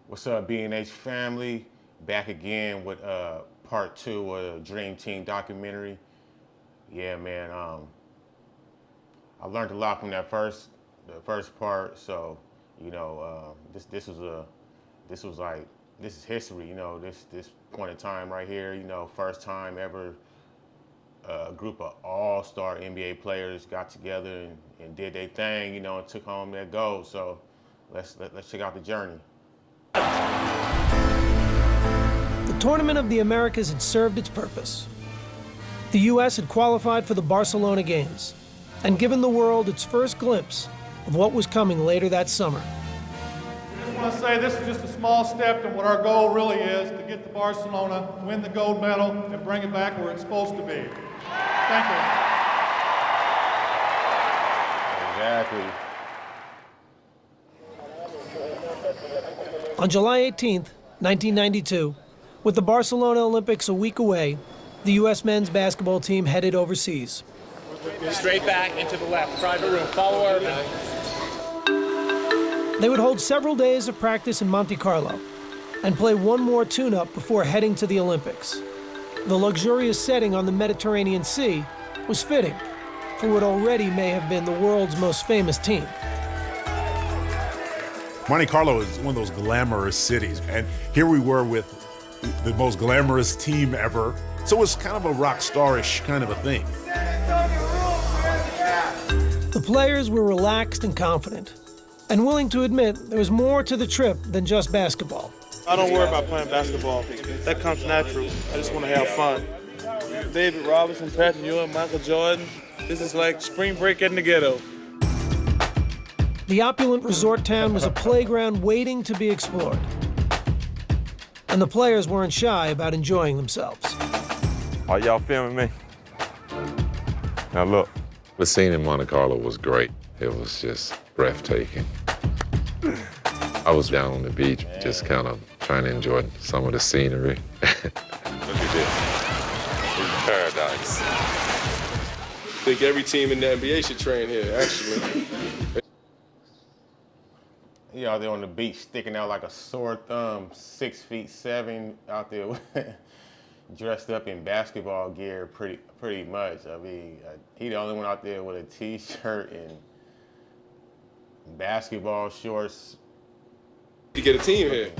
What's up, B.N.H family? Back again with part 2 of the Dream Team documentary. Yeah, man. I learned a lot from the first part. So, you know, this is history. You know, this point in time right here. You know, first time ever a group of all-star NBA players got together and did their thing. You know, and took home their gold. So, let's check out the journey. The Tournament of the Americas had served its purpose. The U.S. had qualified for the Barcelona Games and given the world its first glimpse of what was coming later that summer. I just want to say this is just a small step in what our goal really is, to get to Barcelona, win the gold medal, and bring it back where it's supposed to be. Thank you. Exactly. On July 18th, 1992, with the Barcelona Olympics a week away, the U.S. men's basketball team headed overseas. Straight back into the left, private room, follow Irvin. They would hold several days of practice in Monte Carlo and play one more tune-up before heading to the Olympics. The luxurious setting on the Mediterranean Sea was fitting for what already may have been the world's most famous team. Monte Carlo is one of those glamorous cities, and here we were with the most glamorous team ever. So it's kind of a rock star-ish kind of a thing. The players were relaxed and confident, and willing to admit there was more to the trip than just basketball. I don't worry about playing basketball. That comes natural. I just want to have fun. David Robinson, Patrick Ewing, Michael Jordan. This is like spring break in the ghetto. The opulent resort town was a playground waiting to be explored. And the players weren't shy about enjoying themselves. Are y'all filming me? Now look. The scene in Monte Carlo was great. It was just breathtaking. I was down on the beach, just kind of trying to enjoy some of the scenery. Look at this. It's paradise. I think every team in the NBA should train here, actually. You know, they're on the beach sticking out like a sore thumb, 6'7" out there, dressed up in basketball gear, pretty much. I mean, he the only one out there with a T-shirt and basketball shorts. You get a team here.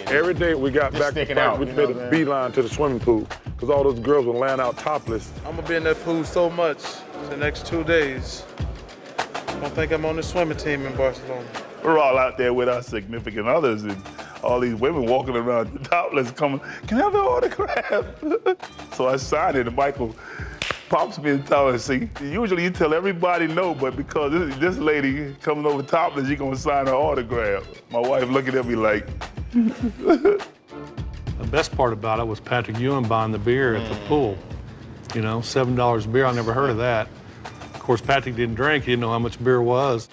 Every day we got back to practice, we made a beeline to the swimming pool because all those girls were laying out topless. I'm going to be in that pool so much the next 2 days. I don't think I'm on the swimming team in Barcelona. We're all out there with our significant others, and all these women walking around topless coming, can I have an autograph? So I signed it, and Michael pops me and tells me, see, usually you tell everybody no, but because this lady coming over topless, you're gonna sign her autograph. My wife looking at me like. The best part about it was Patrick Ewing buying the beer at the pool. You know, $7 a beer, I never heard of that. Of course, Patrick didn't drink, he didn't know how much beer was.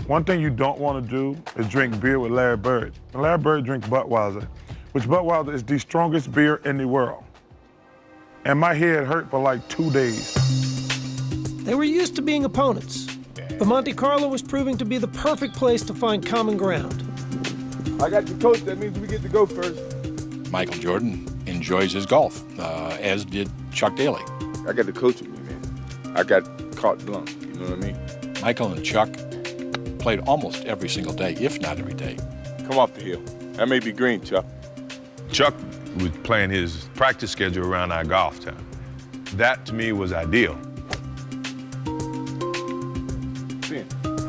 One thing you don't want to do is drink beer with Larry Bird. And Larry Bird drinks Budweiser, which Budweiser is the strongest beer in the world. And my head hurt for like 2 days. They were used to being opponents, but Monte Carlo was proving to be the perfect place to find common ground. I got the coach, that means we get to go first. Michael Jordan enjoys his golf, as did Chuck Daly. I got the coach with me, man. I got carte blanche, you know what I mean? Michael and Chuck played almost every single day, if not every day. Come off the hill. That may be green, Chuck. Chuck was playing his practice schedule around our golf time. That, to me, was ideal.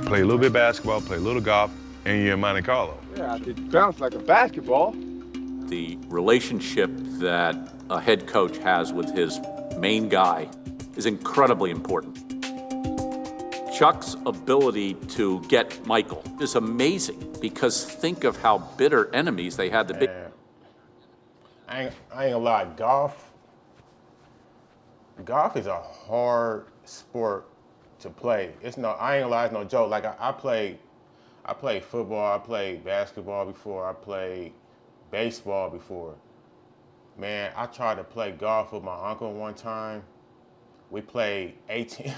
Play a little bit of basketball, play a little golf, and you're in Monte Carlo. Yeah, it bounce like a basketball. The relationship that a head coach has with his main guy is incredibly important. Chuck's ability to get Michael is amazing because think of how bitter enemies they had to be. I ain't gonna lie, golf is a hard sport to play. I ain't gonna lie, it's no joke. Like I played football, I played basketball before, I played baseball before. Man, I tried to play golf with my uncle one time. We played 18.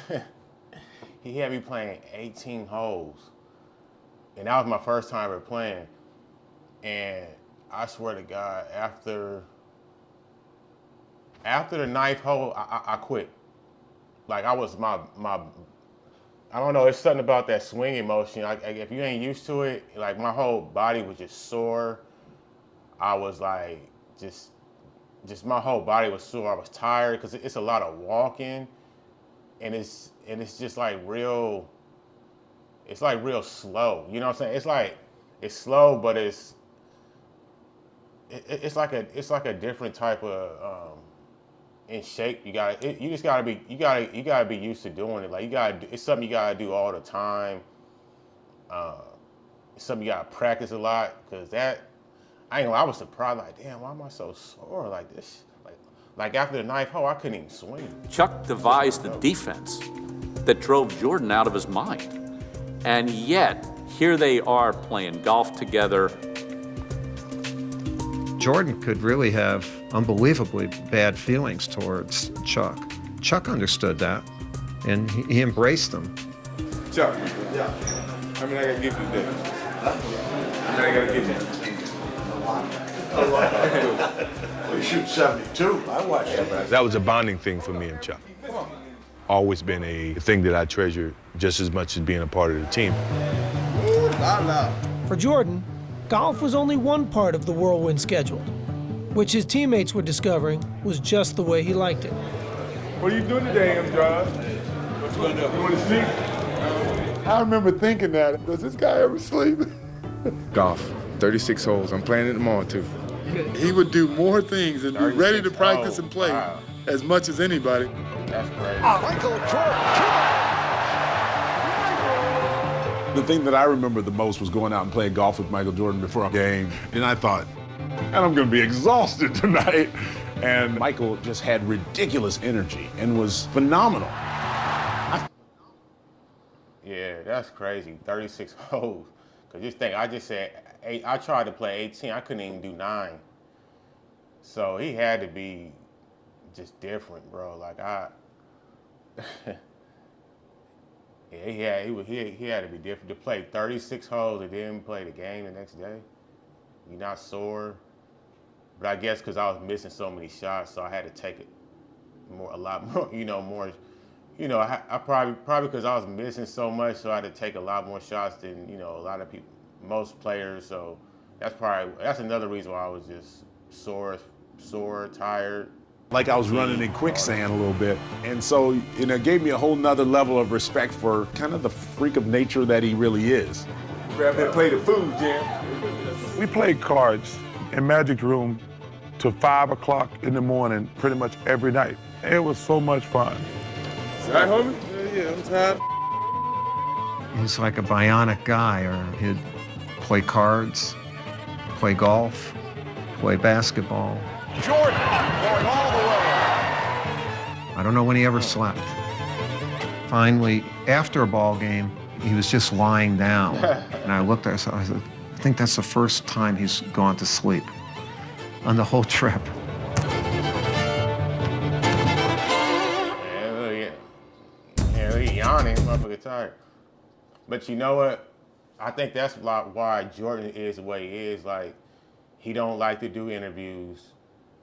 He had me playing 18 holes. And that was my first time ever playing. And I swear to God, after the ninth hole, I quit. Like I was my I don't know, it's something about that swinging motion. If you ain't used to it, like my whole body was just sore. I was like, just my whole body was sore. I was tired because it's a lot of walking, and it's just like real. It's like real slow. You know what I'm saying? It's slow, but it's like a different type of in shape. You just gotta be used to doing it. Like it's something you gotta do all the time. It's something you gotta practice a lot, because I was surprised, like, damn, why am I so sore like this? Like after the ninth hole, I couldn't even swing. Chuck devised the defense that drove Jordan out of his mind. And yet, here they are playing golf together. Jordan could really have unbelievably bad feelings towards Chuck. Chuck understood that, and he embraced them. Chuck, yeah. How many I gotta give you today? How many I gotta give you? Well, you shoot 72. I watched that. That was a bonding thing for me and Chuck. Always been a thing that I treasure just as much as being a part of the team. Ooh, la la. For Jordan, golf was only one part of the whirlwind schedule, which his teammates were discovering was just the way he liked it. What are you doing today, Amstrad? What you gonna do? You want to sleep? I remember thinking that, does this guy ever sleep? Golf, 36 holes. I'm playing it tomorrow, too. He would do more things and be ready to practice and play as much as anybody. That's great. Michael Jordan. The thing that I remember the most was going out and playing golf with Michael Jordan before a game. And I thought, and I'm gonna be exhausted tonight. And Michael just had ridiculous energy and was phenomenal. Yeah, that's crazy. 36 holes. Cause just think, I just said, I tried to play 18, I couldn't even do 9. So he had to be just different, bro. Like yeah, he had to be different. To play 36 holes and then play the game the next day, you're not sore. But I guess because I was missing so many shots, so I had to take it a lot more, I probably because I was missing so much, so I had to take a lot more shots than, a lot of people, most players. So that's another reason why I was just sore, tired. Like I was running in quicksand a little bit. And so, it gave me a whole nother level of respect for kind of the freak of nature that he really is. Grab that plate of food, Jim. We played cards in Magic Room till 5 o'clock in the morning pretty much every night. It was so much fun. Right, homie? Yeah, I'm tired. He's like a bionic guy, or he'd play cards, play golf, play basketball. Jordan going all the way. I don't know when he ever slept. Finally, after a ball game, he was just lying down. And I looked at him, I said, I think that's the first time he's gone to sleep on the whole trip. Yeah, he yawning, motherfucker tired. But you know what? I think that's why Jordan is the way he is. Like, he don't like to do interviews.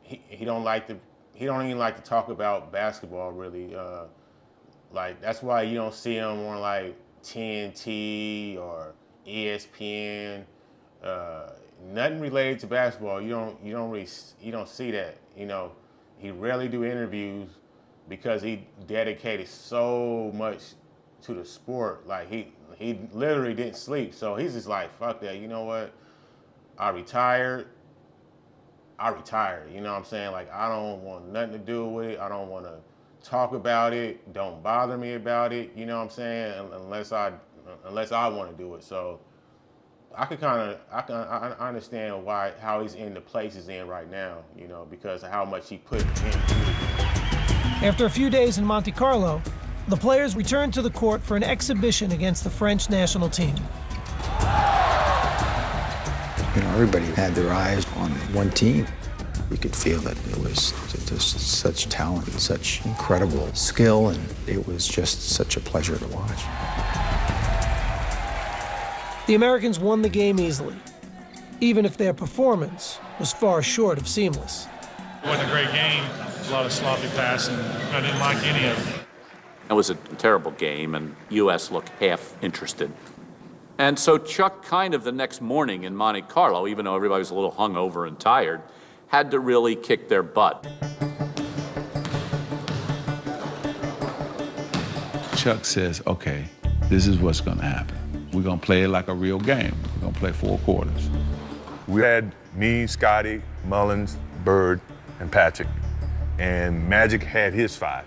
He don't even like to talk about basketball, really. Like, that's why you don't see him on like TNT or ESPN. Nothing related to basketball. You don't see that. He rarely do interviews because he dedicated so much to the sport. Like, he literally didn't sleep. So he's just like, fuck that. You know what? I retired. You know what I'm saying? Like, I don't want nothing to do with it. I don't want to talk about it. Don't bother me about it. You know what I'm saying? Unless I want to do it. So I understand how he's in the place he's in right now, because of how much he put into it. After a few days in Monte Carlo, the players returned to the court for an exhibition against the French national team. Everybody had their eyes on one team. We could feel that it was just such talent, such incredible skill, and it was just such a pleasure to watch. The Americans won the game easily. even if their performance was far short of seamless. It wasn't a great game. A lot of sloppy passing. I didn't like any of it. It was a terrible game, and U.S. looked half interested. And so Chuck kind of the next morning in Monte Carlo, even though everybody was a little hungover and tired, had to really kick their butt. Chuck says, okay, this is what's gonna happen. We're gonna play it like a real game. We're gonna play 4 quarters. We had me, Scotty, Mullins, Bird, and Patrick, and Magic had his 5.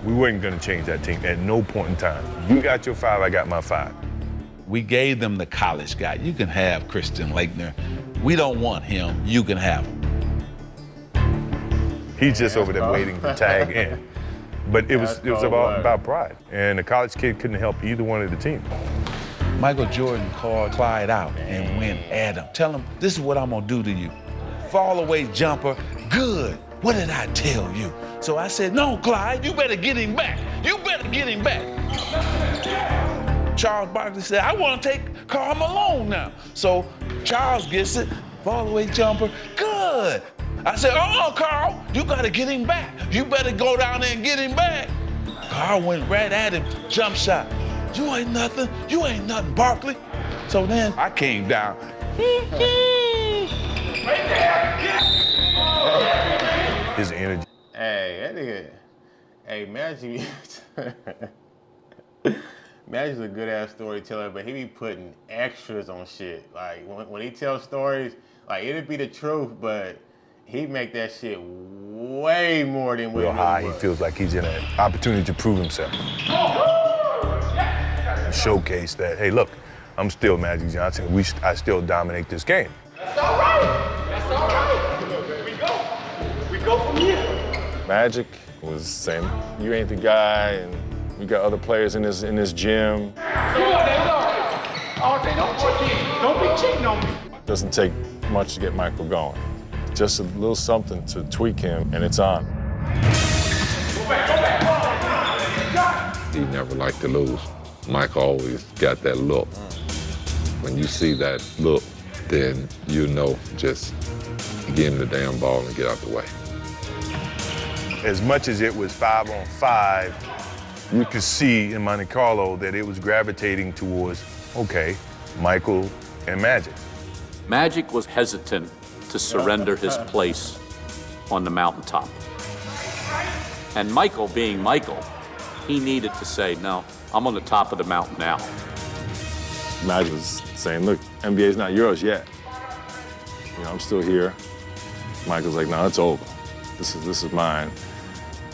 We weren't gonna change that team at no point in time. You got your 5, I got my 5. We gave them the college guy. You can have Christian Laettner. We don't want him, you can have him. He's just over there waiting to tag in. But it was about pride. And the college kid couldn't help either one of the teams. Michael Jordan called Clyde out and went at him. Tell him, this is what I'm gonna do to you. Fall away jumper, good. What did I tell you? So I said, no, Clyde, you better get him back. You better get him back. Charles Barkley said, I want to take Karl Malone now. So Charles gets it, fall away jumper, good. I said, oh, Karl, you gotta get him back. You better go down there and get him back. Karl went right at him, jump shot. You ain't nothing, Barkley. So then I came down. His energy. Hey, that nigga, hey, Magic, Magic's a good-ass storyteller, but he be putting extras on shit. Like, when he tells stories, like, it'd be the truth, but he make that shit way more than what Real high, he feels like he's in an opportunity to prove himself. And showcase that, hey, look, I'm still Magic Johnson. I still dominate this game. That's all right. That's all right. We go from here. Magic was saying, you ain't the guy, and we got other players in this gym. Don't be cheating on me. Doesn't take much to get Michael going. Just a little something to tweak him, and it's on. He never liked to lose. Mike always got that look. When you see that look, then you know just get in the damn ball and get out the way. As much as it was 5-on-5, you could see in Monte Carlo that it was gravitating towards, okay, Michael and Magic. Magic was hesitant to surrender his place on the mountaintop. And Michael, being Michael, he needed to say, no, I'm on the top of the mountain now. Magic was saying, look, NBA's not yours yet. You know, I'm still here. Michael's like, no, it's over. This is mine.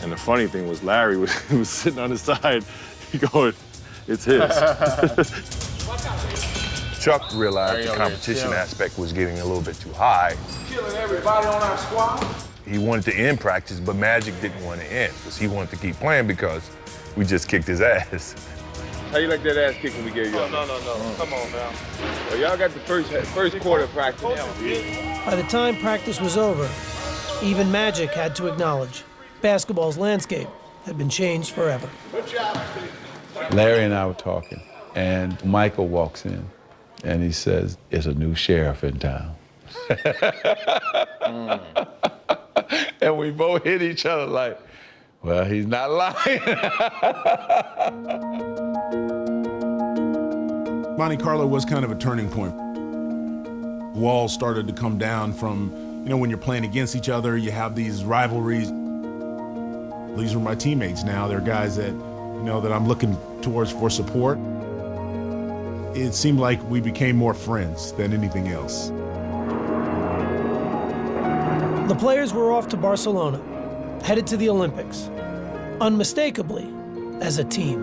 And the funny thing was Larry was sitting on the side going, it's his. Chuck realized the competition aspect was getting a little bit too high. Killing everybody on our squad. He wanted to end practice, but Magic didn't want to end because he wanted to keep playing because we just kicked his ass. How you like that ass kicking we gave you? No. Come on now. Well, y'all got the first quarter practice. By the time practice was over, even Magic had to acknowledge basketball's landscape had been changed forever. Good job. Larry and I were talking, and Michael walks in, and he says, "It's a new sheriff in town." And we both hit each other like, well, he's not lying. Monte Carlo was kind of a turning point. Walls started to come down from, you know, when you're playing against each other, you have these rivalries. These are my teammates now. They're guys that, you know, that I'm looking towards for support. It seemed like we became more friends than anything else. The players were off to Barcelona, headed to the Olympics, unmistakably as a team.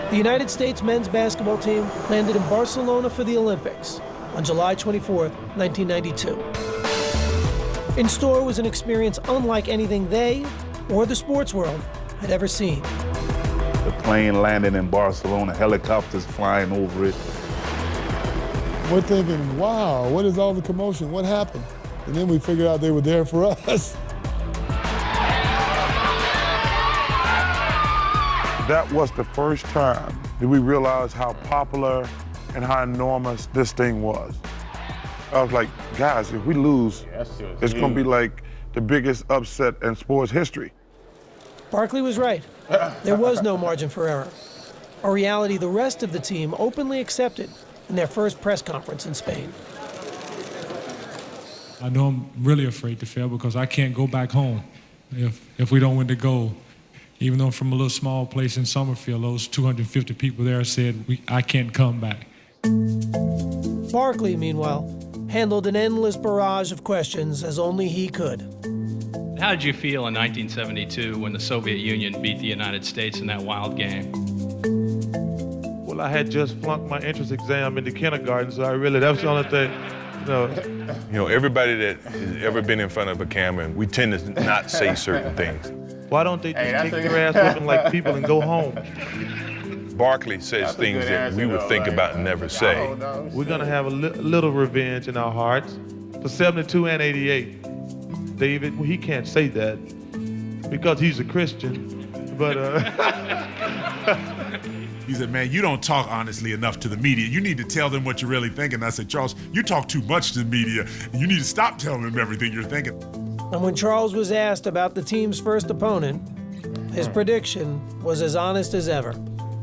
The United States men's basketball team landed in Barcelona for the Olympics on July 24, 1992. In store was an experience unlike anything they or the sports world had ever seen. The plane landed in Barcelona, helicopters flying over it. We're thinking, wow, what is all the commotion? What happened? And then we figured out they were there for us. That was the first time that we realized how popular and how enormous this thing was. I was like, guys, if we lose, it's going to be like the biggest upset in sports history. Barkley was right. There was no margin for error, a reality the rest of the team openly accepted in their first press conference in Spain. I know I'm really afraid to fail because I can't go back home if we don't win the gold. Even though I'm from a little small place in Summerfield, those 250 people there said, I can't come back. Barkley, meanwhile, handled an endless barrage of questions as only he could. How did you feel in 1972 when the Soviet Union beat the United States in that wild game? Well, I had just flunked my entrance exam into kindergarten, so that was the only thing, You know, everybody that has ever been in front of a camera, we tend to not say certain things. Why don't they just take their ass looking like people and go home? Barkley says things that we would think about and never say. We're gonna have a little revenge in our hearts for 72 and 88. David, well, he can't say that because he's a Christian, but He said, man, you don't talk honestly enough to the media. You need to tell them what you're really thinking. I said, Charles, you talk too much to the media. You need to stop telling them everything you're thinking. And when Charles was asked about the team's first opponent, his prediction was as honest as ever.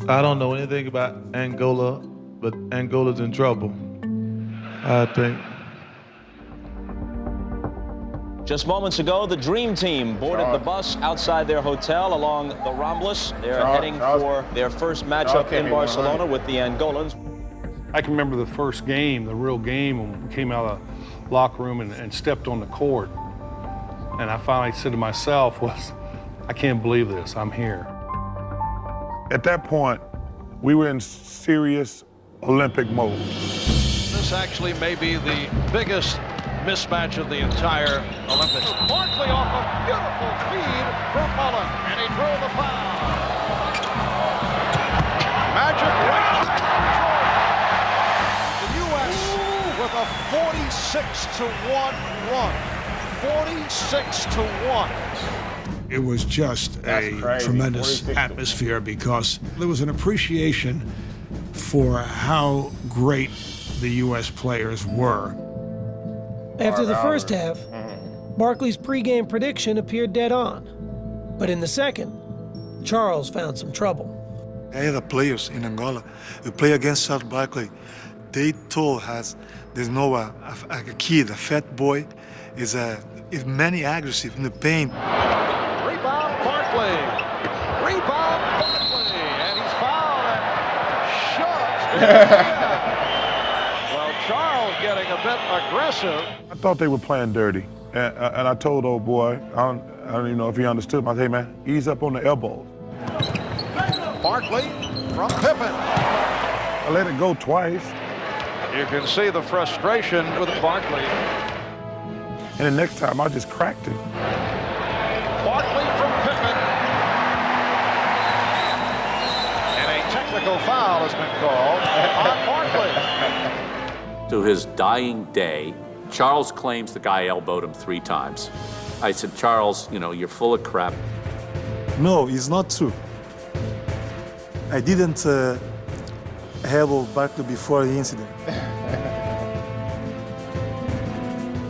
I don't know anything about Angola, but Angola's in trouble, I think. Just moments ago, the Dream Team boarded the bus outside their hotel along the Ramblas. They're heading for their first matchup in Barcelona with the Angolans. I can remember the first game, the real game, when we came out of the locker room and stepped on the court. And I finally said to myself, I can't believe this, I'm here. At that point, we were in serious Olympic mode. This actually may be the biggest mismatch of the entire Olympics. Barkley off a beautiful feed from Mullen, and he drew the foul. Magic right. The U.S. with a 46-1 run. 46-1. It was just a tremendous atmosphere because there was an appreciation for how great the U.S. players were. After the first half, Barkley's pregame prediction appeared dead on. But in the second, Charles found some trouble. I had players in Angola who play against Charles Barkley. They told us there's no a kid, a fat boy, is many aggressive in the paint. Rebound Barkley. Rebound Barkley. And he's fouled and shoves. Well, Charles getting a bit aggressive. I thought they were playing dirty. And I told old boy, I don't even know if he understood. I said, hey man, ease up on the elbows. Barkley from Pippen. I let it go twice. You can see the frustration with Barkley. And the next time I just cracked it. Barkley from Pippen. And a technical foul has been called on Barkley. To his dying day, Charles claims the guy elbowed him 3 times. I said, Charles, you're full of crap. No, it's not true. I didn't elbow Barkley before the incident.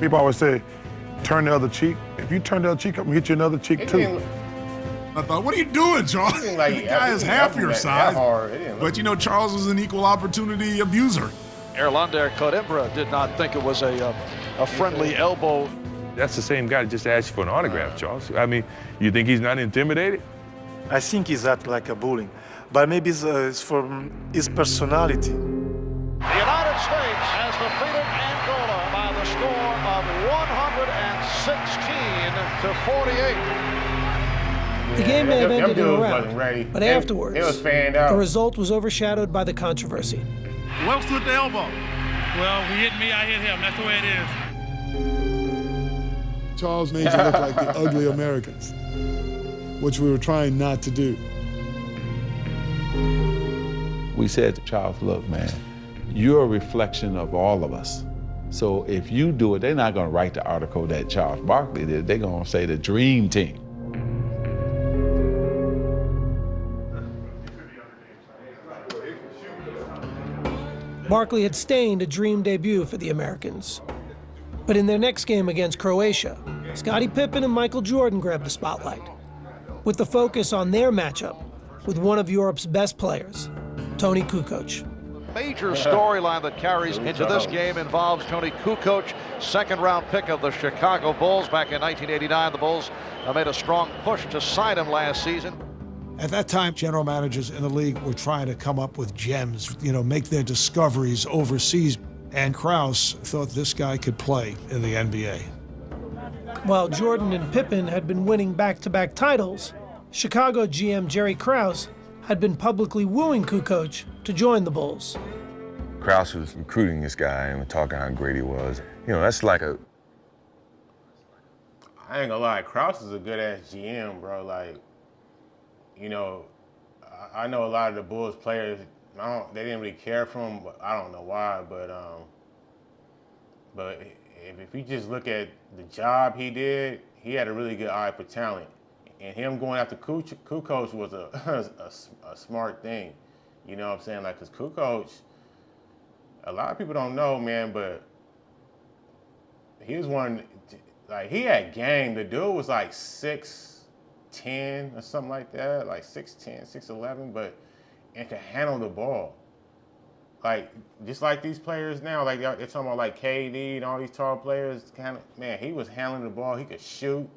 People always say, turn the other cheek. If you turn the other cheek, I'm gonna hit you another cheek too. I thought, what are you doing, Charles? The guy is half your size. But Charles was an equal opportunity abuser. Erlander Coimbra did not think it was a friendly elbow. That's the same guy that just asked you for an autograph, Charles. I mean, you think he's not intimidated? I think he's act like a bullying, but maybe it's from his personality. The United States has defeated Angola by the score of 116-48. The game may have ended in a rout, but afterwards, it was fanned out. The result was overshadowed by the controversy. Welch with the elbow. Well, he hit me, I hit him. That's the way it is. Charles made you look like the ugly Americans, which we were trying not to do. We said to Charles, look, man, you're a reflection of all of us. So if you do it, they're not gonna write the article that Charles Barkley did. They're gonna say the dream team. Barkley had stained a dream debut for the Americans. But in their next game against Croatia, Scottie Pippen and Michael Jordan grabbed the spotlight, with the focus on their matchup with one of Europe's best players, Tony Kukoc. Major storyline that carries into this game involves Tony Kukoc, second-round pick of the Chicago Bulls back in 1989. The Bulls made a strong push to sign him last season. At that time, general managers in the league were trying to come up with gems, make their discoveries overseas. And Krause thought this guy could play in the NBA. While Jordan and Pippen had been winning back-to-back titles, Chicago GM Jerry Krause had been publicly wooing Kukoc to join the Bulls. Krause was recruiting this guy and talking how great he was. That's like a... I ain't gonna lie, Krause is a good-ass GM, bro. I know a lot of the Bulls players, they didn't really care for him, but I don't know why. But if you just look at the job he did, he had a really good eye for talent. And him going after Kukoc was a smart thing. You know what I'm saying? Because Kukoc, a lot of people don't know, man, but he was one, he had game. The dude was 6'10" or something like that, 6'10", 6'11", and could handle the ball. Just like these players now, they're talking about KD and all these tall players, man, he was handling the ball. He could shoot.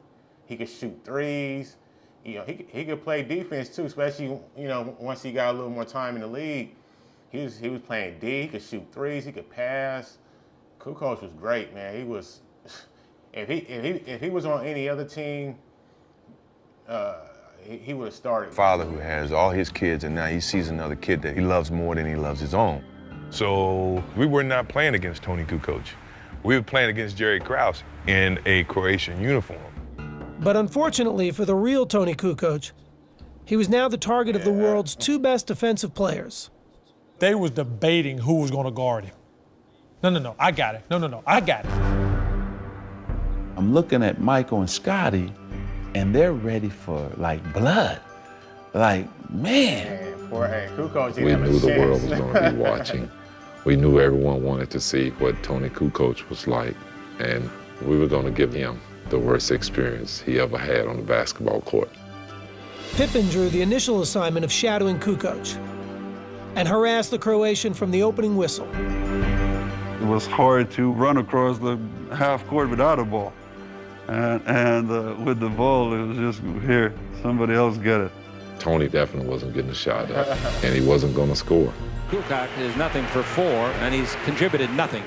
He could shoot threes. He could play defense too, especially, once he got a little more time in the league. He was playing D. He could shoot threes. He could pass. Kukoc was great, man. He was, if he was on any other team, he would have started. Father who has all his kids, and now he sees another kid that he loves more than he loves his own. So we were not playing against Tony Kukoc. We were playing against Jerry Krause in a Croatian uniform. But unfortunately for the real Tony Kukoc, he was now the target of the world's two best defensive players. They was debating who was going to guard him. No, I got it. No, I got it. I'm looking at Michael and Scottie, and they're ready for blood. Man. Kukoc, we knew the world was going to be watching. We knew everyone wanted to see what Tony Kukoc was like, and we were going to give him the worst experience he ever had on the basketball court. Pippen drew the initial assignment of shadowing Kukoc and harassed the Croatian from the opening whistle. It was hard to run across the half court without a ball. And with the ball, it was just, here, somebody else get it. Tony definitely wasn't getting a shot up, and he wasn't going to score. Kukoc is nothing for 4, and he's contributed nothing.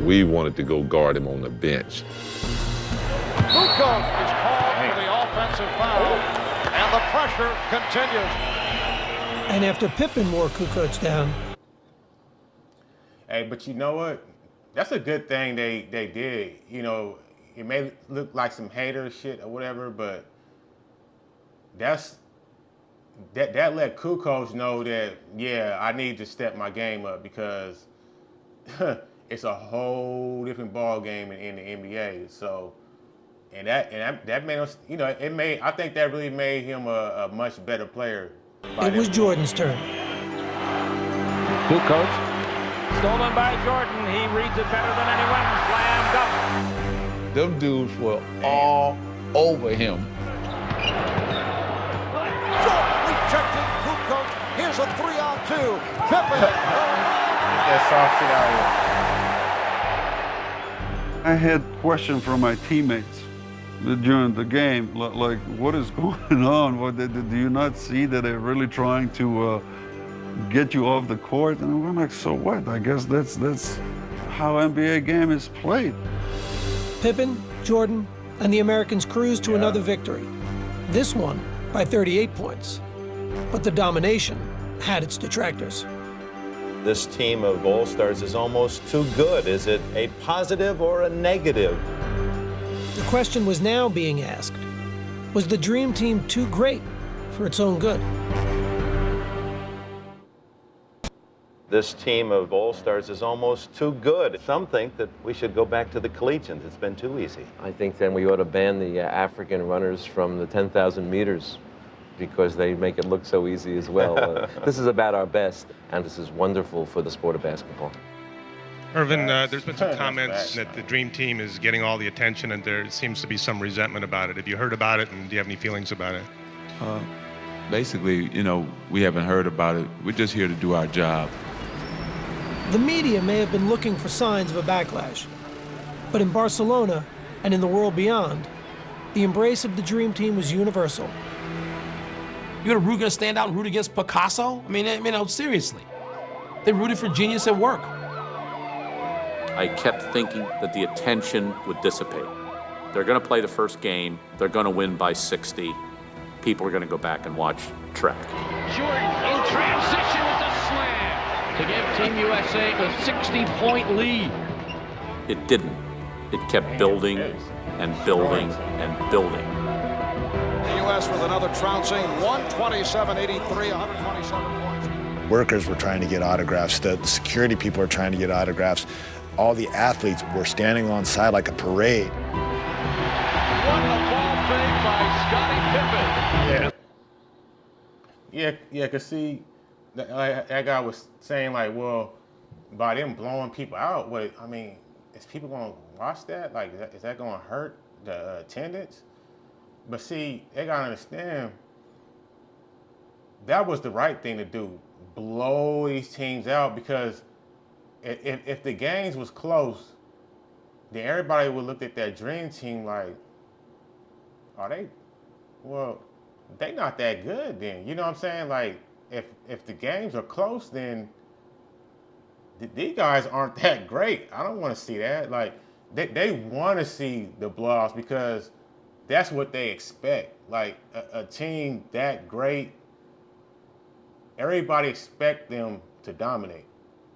We wanted to go guard him on the bench. Kukoc is called for the offensive foul, and the pressure continues. And after Pippen wore Kukoc down. Hey, but you know what? That's a good thing they did. It may look like some hater shit or whatever, but that let Kukoc know that, yeah, I need to step my game up because it's a whole different ball game in the NBA. So, and that made us, I think that really made him a much better player. It was Jordan's turn. Kukoc, stolen by Jordan. He reads it better than anyone. Slam dunk. Them dudes were all over him. Jordan rejecting Kukoc. Here's a 3-on-2. Pippen. That soft shit out I had questions from my teammates during the game, like, what is going on? Do you not see that they're really trying to get you off the court? And I'm like, so what? I guess that's how NBA game is played. Pippen, Jordan, and the Americans cruised to another victory. This one by 38 points. But the domination had its detractors. This team of All-Stars is almost too good. Is it a positive or a negative? The question was now being asked, was the Dream Team too great for its own good? This team of All-Stars is almost too good. Some think that we should go back to the collegians. It's been too easy. I think then we ought to ban the African runners from the 10,000 meters because they make it look so easy as well. This is about our best, and this is wonderful for the sport of basketball. Irvin, there's been some comments that the Dream Team is getting all the attention, and there seems to be some resentment about it. Have you heard about it, and do you have any feelings about it? Basically, you know, we haven't heard about it. We're just here to do our job. The media may have been looking for signs of a backlash, but in Barcelona and in the world beyond, the embrace of the Dream Team was universal. You're gonna stand out and root against Picasso? I mean, seriously. They rooted for genius at work. I kept thinking that the attention would dissipate. They're going to play the first game. They're going to win by 60. People are going to go back and watch track. Jordan in transition with a slam to give Team USA a 60-point lead. It didn't. It kept building and building and building. The U.S. with another trouncing 127-83, 127 points. Workers were trying to get autographs. The security people were trying to get autographs. All the athletes were standing on side like a parade. What a ball fake by Scottie Pippen. Yeah, cause see, that guy was saying like, well, by them blowing people out, I mean, is people gonna watch that? Like, is that gonna hurt the attendance? But see, they gotta understand, that was the right thing to do. Blow these teams out, because if the games was close, then everybody would look at that Dream Team like, they not that good then. You know what I'm saying? Like, if the games are close, then these guys aren't that great. I don't want to see that. Like, they want to see the blowouts because that's what they expect. Like, a team that great, everybody expect them to dominate.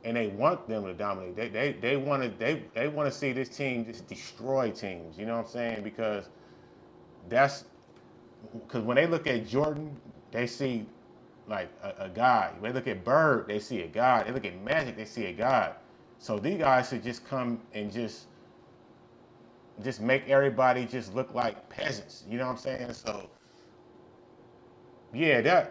And they want them to dominate. They want to see this team just destroy teams. You know what I'm saying? Because when they look at Jordan, they see like a god. When they look at Bird, they see a god. They look at Magic, they see a god. So these guys should just come and just make everybody just look like peasants. You know what I'm saying? So yeah,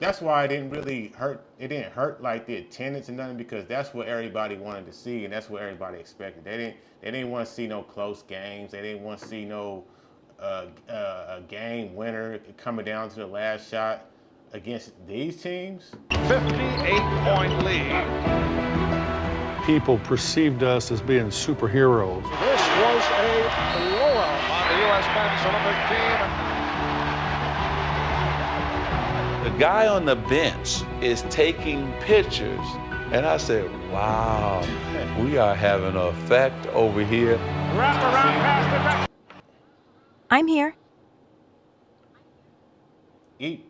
that's why it didn't really hurt. It didn't hurt like the attendance and nothing, because that's what everybody wanted to see, and that's what everybody expected. They didn't want to see no close games. They didn't want to see no a game winner coming down to the last shot against these teams. 58-point lead. People perceived us as being superheroes. This was a blowout on the U.S. men's Olympic team. The guy on the bench is taking pictures. And I said, wow, we are having an effect over here. Wraparound pass to I'm here. Eat.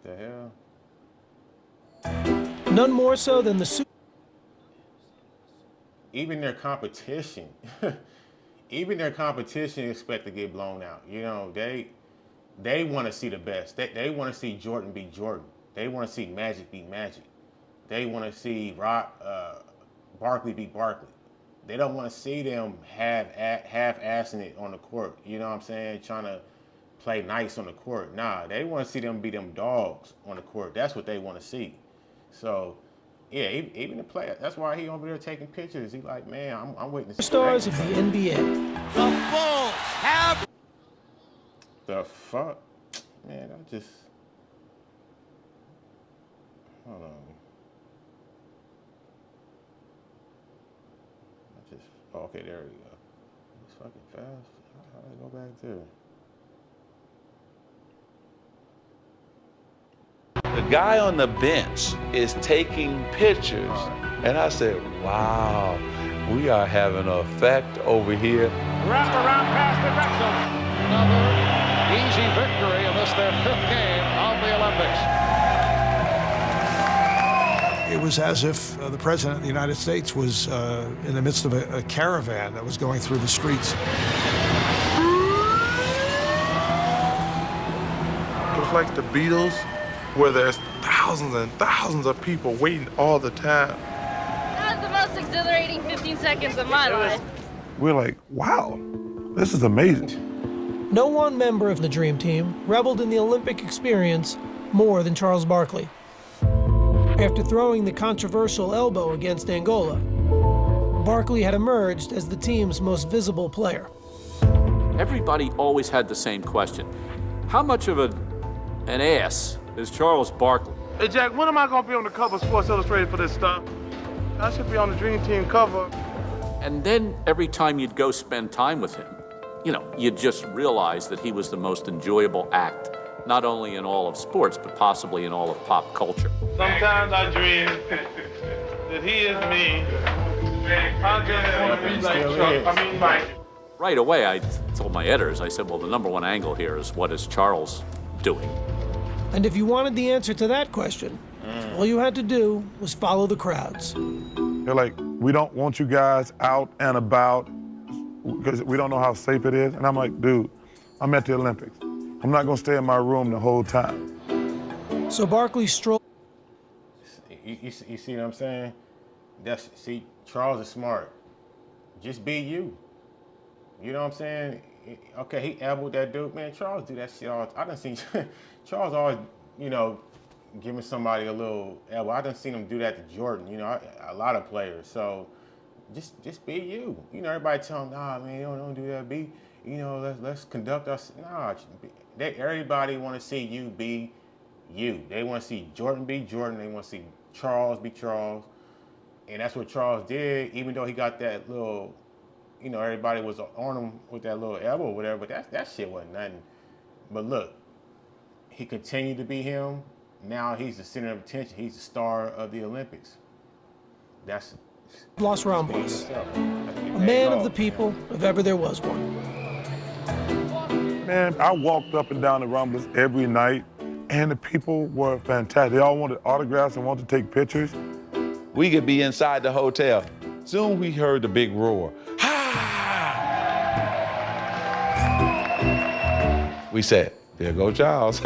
The hell? None more so than the even their competition expect to get blown out. You know, they want to see the best. They want to see Jordan beat Jordan. They want to see Magic beat Magic. They want to see Barkley beat Barkley. They don't want to see them half-assing it on the court. You know what I'm saying? Trying to play nice on the court. Nah, they want to see them be them dogs on the court. That's what they want to see. So, yeah, even the player. That's why he over there taking pictures. He like, man, I'm witnessing stars of the NBA. The Bulls have. The fuck? Man, hold on. Okay, there we go. It's fucking fast. How do I go back there? The guy on the bench is taking pictures. And I said, wow, we are having an effect over here. Wraparound pass to Drexel. Another easy victory in this, their 5th game of the Olympics. It was as if the President of the United States was in the midst of a caravan that was going through the streets. It was like the Beatles where there's thousands and thousands of people waiting all the time. That was the most exhilarating 15 seconds of my life. We're like, wow, this is amazing. No one member of the Dream Team reveled in the Olympic experience more than Charles Barkley. After throwing the controversial elbow against Angola, Barkley had emerged as the team's most visible player. Everybody always had the same question. How much of an ass is Charles Barkley? Hey, Jack, when am I going to be on the cover of Sports Illustrated for this stuff? I should be on the Dream Team cover. And then every time you'd go spend time with him, you know, you'd just realize that he was the most enjoyable act, not only in all of sports, but possibly in all of pop culture. Sometimes I dream that he is me. I just want to be like Chuck. I mean, Mike. Right away, I told my editors, I said, well, the number one angle here is what is Charles doing? And if you wanted the answer to that question, all you had to do was follow the crowds. They're like, we don't want you guys out and about because we don't know how safe it is. And I'm like, dude, I'm at the Olympics. I'm not gonna stay in my room the whole time. So Barkley strolled. You see what I'm saying? See, Charles is smart. Just be you. You know what I'm saying? Okay, he elbowed that dude. Man, Charles do that shit all the time. I done seen Charles always, you know, giving somebody a little elbow. I done seen him do that to Jordan, you know, a lot of players. So just be you. You know, everybody tell him, nah, man, don't do that. Be, you know, let's conduct us. Nah, everybody want to see you be you. They want to see Jordan be Jordan. They want to see Charles be Charles. And that's what Charles did, even though he got that little, you know, everybody was on him with that little elbow or whatever, but that shit wasn't nothing. But look, he continued to be him. Now he's the center of attention. He's the star of the Olympics. That's Los Ramblas, a man of the people, if ever there was one. Man, I walked up and down the Ramblas every night, and the people were fantastic. They all wanted autographs and wanted to take pictures. We could be inside the hotel. Soon we heard the big roar. We said, there go Charles.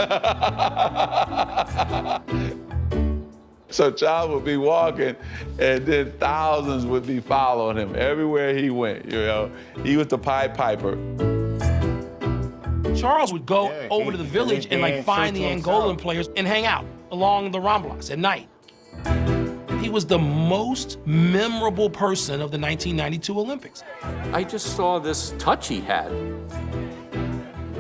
So Charles would be walking, and then thousands would be following him everywhere he went, you know. He was the Pied Piper. Charles would go over to the village and like find the Angolan players and hang out along the Ramblas at night. He was the most memorable person of the 1992 Olympics. I just saw this touch he had.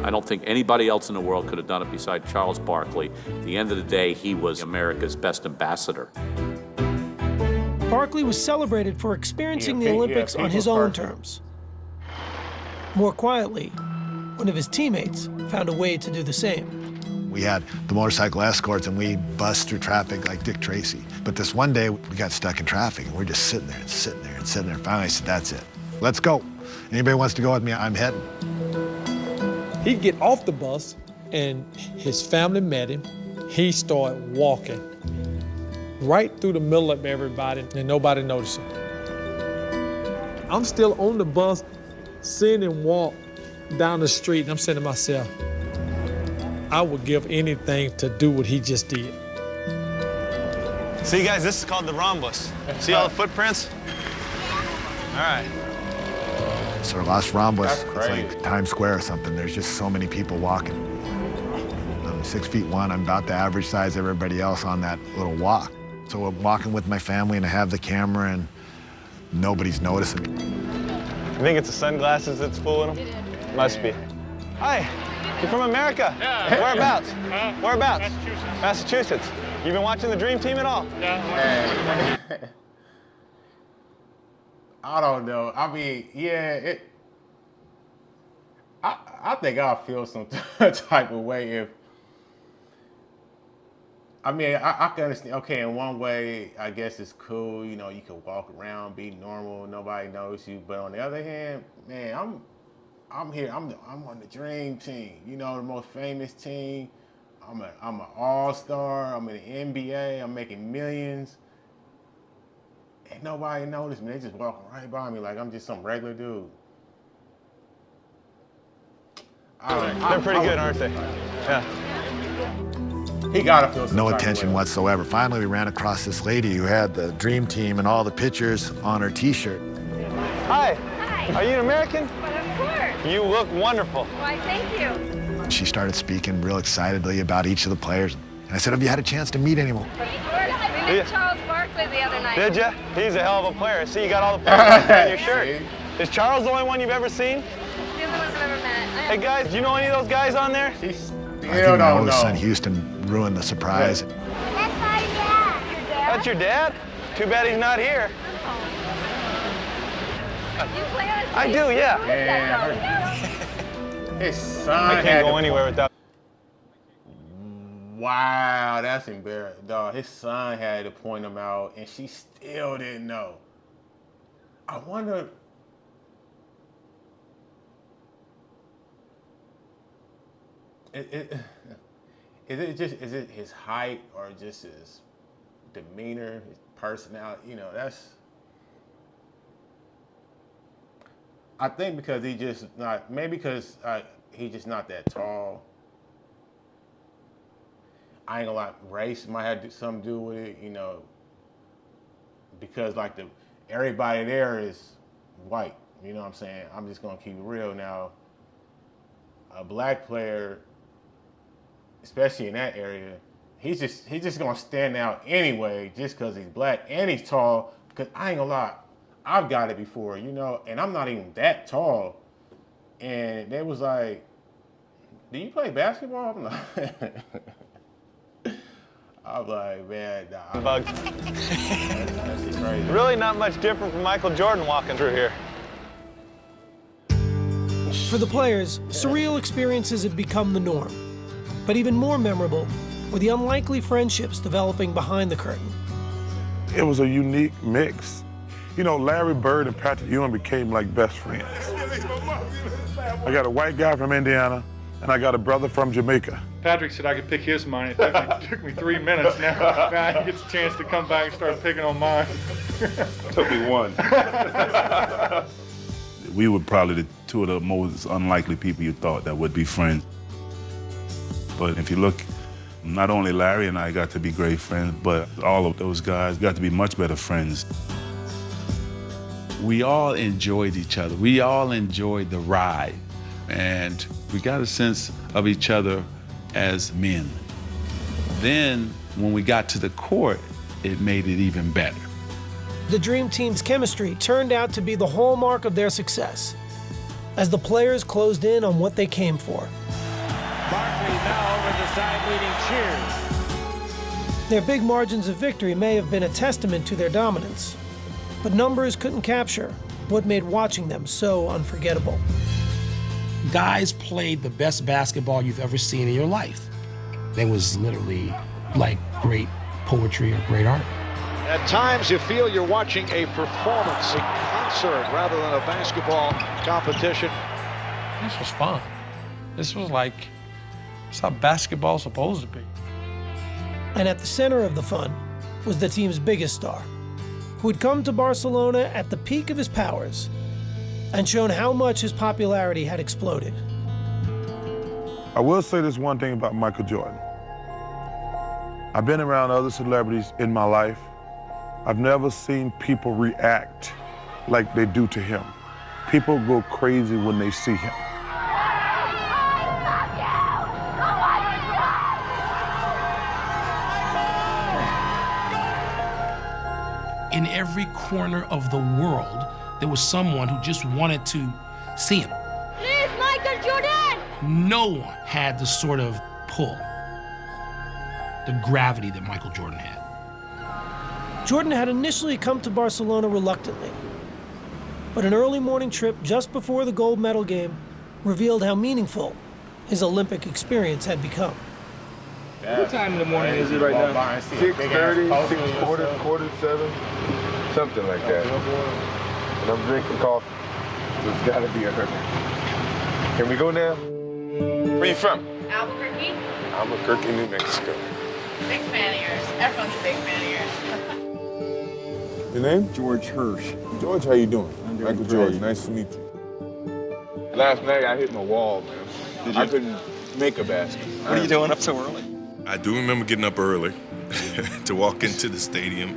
I don't think anybody else in the world could have done it beside Charles Barkley. At the end of the day, he was America's best ambassador. Barkley was celebrated for experiencing the Olympics on his own terms. More quietly, one of his teammates found a way to do the same. We had the motorcycle escorts and we bust through traffic like Dick Tracy. But this one day we got stuck in traffic and we're just sitting there and sitting there and sitting there. Finally I said, that's it. Let's go. Anybody wants to go with me, I'm heading. He'd get off the bus and his family met him. He started walking right through the middle of everybody and nobody noticed him. I'm still on the bus, seeing him walk down the street, and I'm saying to myself, I would give anything to do what he just did. See, guys, this is called the Ramblas. See all the footprints? All right. So Los Ramblas, it's like Times Square or something. There's just so many people walking. I'm 6'1", I'm about the average size of everybody else on that little walk. So I'm walking with my family and I have the camera and nobody's noticing me. You think it's the sunglasses that's fooling them? Must be. Hi, you're from America? Yeah. Whereabouts? Whereabouts? Massachusetts. You been watching the Dream Team at all? Yeah. I don't know. I mean, yeah, I think I'll feel some type of way if, I mean, I can understand, okay, in one way, I guess it's cool, you know, you can walk around, be normal, nobody knows you, but on the other hand, man, I'm here, I'm on the Dream Team, you know, the most famous team. I'm an all-star, I'm in the NBA, I'm making millions. And nobody noticed me. They just walking right by me like I'm just some regular dude. They're pretty good, aren't they? Yeah. He gotta feel some no type of attention way. whatsoever. Finally, we ran across this lady who had the Dream Team and all the pictures on her T-shirt. Hi. Hi. Are you an American? But of course. You look wonderful. Why, thank you. She started speaking real excitedly about each of the players. And I said, have you had a chance to meet anyone? Of course. We met Charles Barkley the other night. Did ya? He's a hell of a player. See, you got all the players on your shirt. Is Charles the only one you've ever seen? He's the only one I've ever met. Hey guys, do you know any of those guys on there? I think my oldest son, Houston, ruined the surprise. That's my dad. Your dad? That's your dad? Too bad he's not here. You play on a team? I do, yeah. Yeah. His son I can't go anywhere without. Wow, that's embarrassing, dog. His son had to point him out, and she still didn't know. I wonder. Is it his height or just his demeanor, his personality? You know, that's. I think because he just not, maybe because he's just not that tall. I ain't gonna lie, race might have something to do with it, you know, because like everybody there is white, you know what I'm saying? I'm just gonna keep it real now. A black player, especially in that area, he's just gonna stand out anyway just because he's black and he's tall. Because I ain't gonna lie, I've got it before, you know, and I'm not even that tall. And they was like, "Do you play basketball?" I'm like, man, nah. That's crazy. Really not much different from Michael Jordan walking through here. For the players, surreal experiences had become the norm. But even more memorable were the unlikely friendships developing behind the curtain. It was a unique mix. You know, Larry Bird and Patrick Ewing became like best friends. I got a white guy from Indiana, and I got a brother from Jamaica. Patrick said I could pick his mind. It took me 3 minutes. Now he gets a chance to come back and start picking on mine. Took me one. We were probably the two of the most unlikely people you thought that would be friends. But if you look, not only Larry and I got to be great friends, but all of those guys got to be much better friends. We all enjoyed each other. We all enjoyed the ride. And we got a sense of each other as men. Then, when we got to the court, it made it even better. The Dream Team's chemistry turned out to be the hallmark of their success, as the players closed in on what they came for. Barkley now over the side leading cheers. Their big margins of victory may have been a testament to their dominance, but numbers couldn't capture what made watching them so unforgettable. Guys played the best basketball you've ever seen in your life. It was literally like great poetry or great art. At times you feel you're watching a performance, a concert, rather than a basketball competition. This was fun. This was like, it's how basketball's supposed to be. And at the center of the fun was the team's biggest star, who had come to Barcelona at the peak of his powers and shown how much his popularity had exploded. I will say this one thing about Michael Jordan. I've been around other celebrities in my life. I've never seen people react like they do to him. People go crazy when they see him. In every corner of the world, there was someone who just wanted to see him. Please, Michael Jordan! No one had the sort of pull, the gravity that Michael Jordan had. Jordan had initially come to Barcelona reluctantly, but an early morning trip just before the gold medal game revealed how meaningful his Olympic experience had become. What time in the morning is it right now? 6:30, quarter to 7, something like that. And I'm drinking coffee, so it's gotta be early. Can we go now? Where you from? Albuquerque? Albuquerque, New Mexico. Big fan of yours. Everyone's a big fan of yours. Your name? George Hirsch. George, how you doing? I'm doing Michael George, nice to meet you. Last night I hit my wall, man. I couldn't make a basket. What are you doing up so early? I do remember getting up early to walk into the stadium.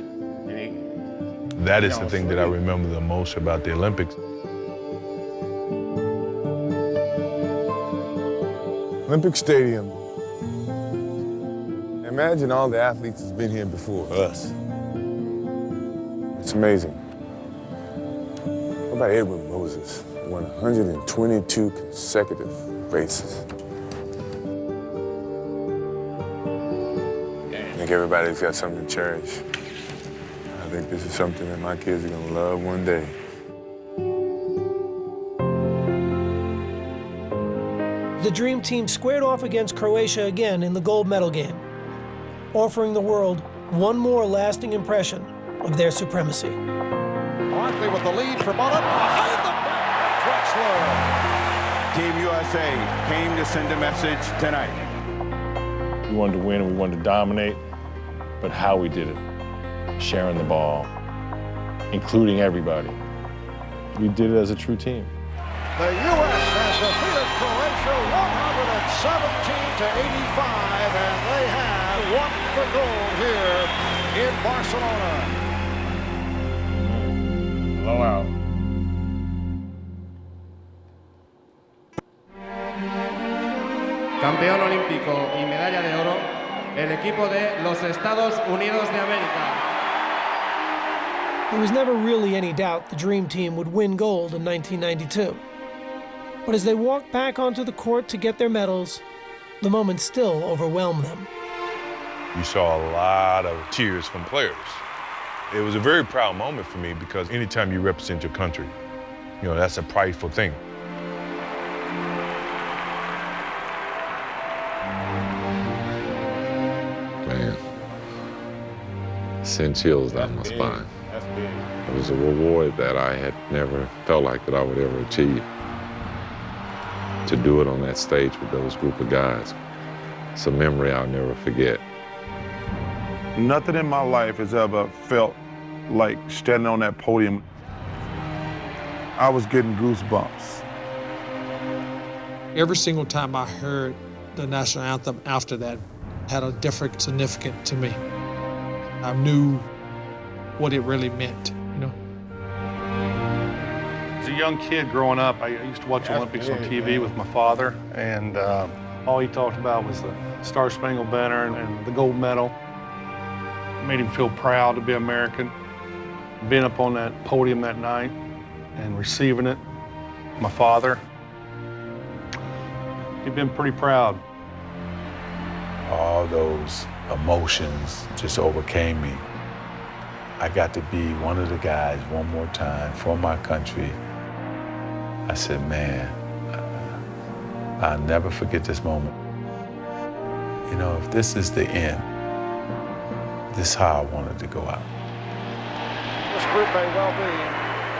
That is the thing that I remember the most about the Olympics. Olympic Stadium. Imagine all the athletes that's been here before us. It's amazing. What about Edwin Moses? Won 122 consecutive races. I think everybody's got something to cherish. I think this is something that my kids are gonna love one day. The Dream Team squared off against Croatia again in the gold medal game, offering the world one more lasting impression of their supremacy. Barkley with the lead for Mullen. Behind the back, Drexler. Team USA came to send a message tonight. We wanted to win and we wanted to dominate, but how we did it, sharing the ball, including everybody. We did it as a true team. The U.S. has defeated Croatia 117-85, and they have won the gold here in Barcelona. Blowout. Campeón olímpico y medalla de oro, el equipo de los Estados Unidos de América. There was never really any doubt the Dream Team would win gold in 1992. But as they walked back onto the court to get their medals, the moment still overwhelmed them. You saw a lot of tears from players. It was a very proud moment for me because anytime you represent your country, you know, that's a prideful thing. Man, sent chills down my spine. That's big. It was a reward that I had never felt like that I would ever achieve. To do it on that stage with those group of guys, it's a memory I'll never forget. Nothing in my life has ever felt like standing on that podium. I was getting goosebumps. Every single time I heard the national anthem after that had a different significance to me. I knew what it really meant, you know. As a young kid growing up, I used to watch Olympics on TV with my father, and all he talked about was the Star Spangled Banner and the gold medal. It made him feel proud to be American. Being up on that podium that night and receiving it, my father, he'd been pretty proud. All those emotions just overcame me. I got to be one of the guys one more time for my country. I said, man, I'll never forget this moment. You know, if this is the end, this is how I wanted to go out. This group may well be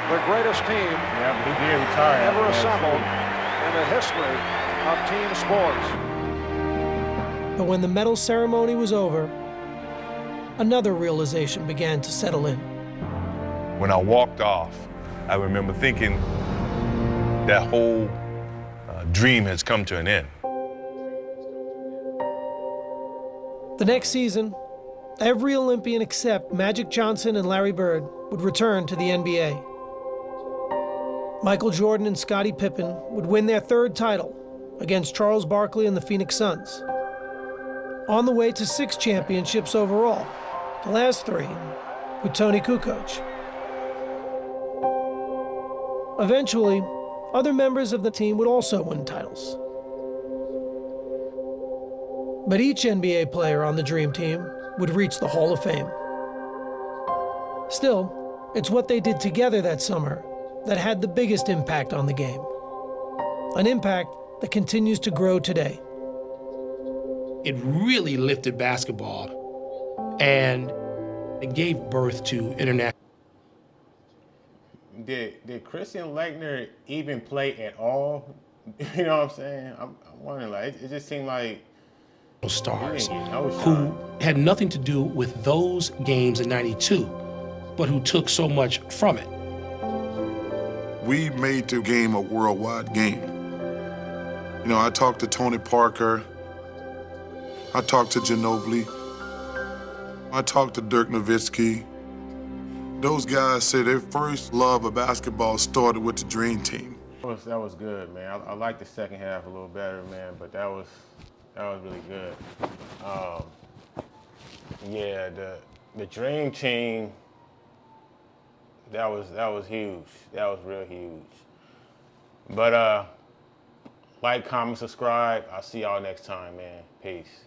the greatest team ever assembled in the history of team sports. But when the medal ceremony was over, another realization began to settle in. When I walked off, I remember thinking that whole dream has come to an end. The next season, every Olympian except Magic Johnson and Larry Bird would return to the NBA. Michael Jordan and Scottie Pippen would win their third title against Charles Barkley and the Phoenix Suns. On the way to 6 championships overall, the last 3 with Tony Kukoc. Eventually, other members of the team would also win titles. But each NBA player on the Dream Team would reach the Hall of Fame. Still, it's what they did together that summer that had the biggest impact on the game. An impact that continues to grow today. It really lifted basketball, and it gave birth to international. Did Christian Laettner even play at all? You know what I'm saying? I'm wondering, like, it just seemed like stars who had nothing to do with those games in '92, but who took so much from it. We made the game a worldwide game. You know, I talked to Tony Parker. I talked to Ginobili. I talked to Dirk Nowitzki. Those guys say their first love of basketball started with the Dream Team. That was good, man. I liked the second half a little better, man, but that was really good. Yeah, the Dream Team, that was huge. That was real huge. But like, comment, subscribe. I'll see y'all next time, man. Peace.